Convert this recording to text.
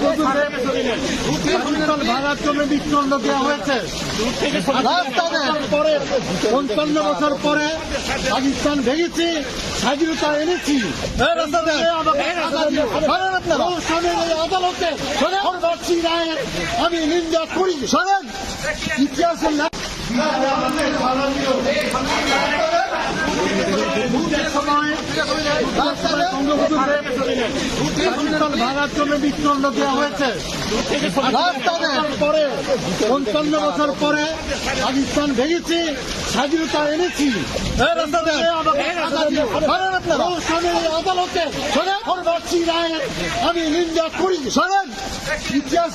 বঙ্গবন্ধুদের পাকিস্তান ভাঙার জন্য মৃত্যুদণ্ড দেওয়া হয়েছে। পরে ৫৫ বছর পরে পাকিস্তান ভেঙেছি, স্বাধীনতা এনেছি। আদালতে পরবর্তী রায়ের আমি নিন্দা করি। শোনেন, ইতিহাসের ভাঙার জন্য মৃত্যুদণ্ড দেওয়া হয়েছে। পরে ৫৫ বছর পরে পাকিস্তান ভেঙেছি, স্বাধীনতা এনেছি। আদালতে পরবর্তী রায়ের আমি নিন্দা করি। শোনেন, ইতিহাস